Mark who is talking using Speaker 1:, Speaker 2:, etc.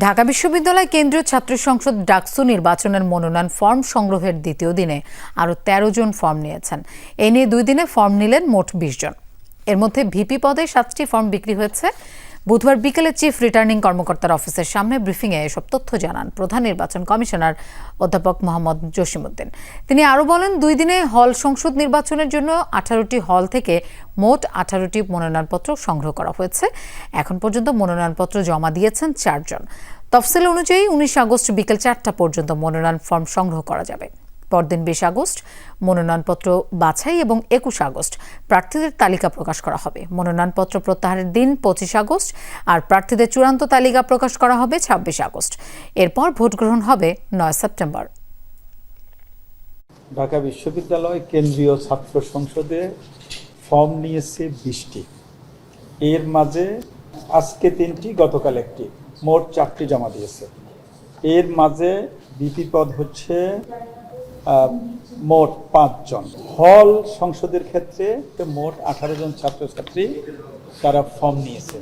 Speaker 1: ঢাকা বিশ্ববিদ্যালয় কেন্দ্রীয় ছাত্র সংসদ ডাকসু নির্বাচনের মনোনয়ন ফর্ম সংগ্রহের দ্বিতীয় দিনে আরও ১৩ জন ফর্ম নিয়েছেন। এ নিয়ে 2 দিনে ফর্ম নিলেন মোট 20 জন। এর মধ্যে ভিপি পদে 7টি ফর্ম বিক্রি হয়েছে। বুধবার বিকেলে চিফ রিটার্নিং কর্মকর্তার অফিসের সামনে ব্রিফিংয়ে এসব তথ্য জানান প্রধান নির্বাচন কমিশনার অধ্যাপক মোহাম্মদ জসিমউদ্দিন। তিনি আরও বলেন, 2 দিনে হল সংসদ নির্বাচনের জন্য 18টি হল থেকে মোট 18টি মনোনয়নপত্র সংগ্রহ করা হয়েছে। এখন পর্যন্ত মনোনয়নপত্র জমা দিয়েছেন 4 জন। তফসিল অনুযায়ী 19 আগস্ট বিকেল 4টা পর্যন্ত মনোনয়ন ফর্ম সংগ্রহ করা যাবে। পরদিন 20 আগস্ট মনোনয়নপত্র বাছাই এবং 21 আগস্ট প্রার্থীদের তালিকা প্রকাশ করা হবে। মনোনয়নপত্র প্রত্যাহারের দিন 25 আগস্ট আর প্রার্থীদের চূড়ান্ত তালিকা প্রকাশ করা হবে 26 আগস্ট। এরপর ভোট গ্রহণ হবে 9 সেপ্টেম্বর।
Speaker 2: ঢাকা বিশ্ববিদ্যালয় কেন্দ্রীয় ছাত্র সংসদে ফর্ম নিয়েছে 20টি। এর মাঝে আজকে 3টি, গতকাল 1টি, মোট 4টি জমা দিয়েছে। এর মাঝে ভিপি পদ হচ্ছে মোট 5 জন। হল সংসদের ক্ষেত্রে মোট 18 জন ছাত্রছাত্রী তারা ফর্ম নিয়েছে।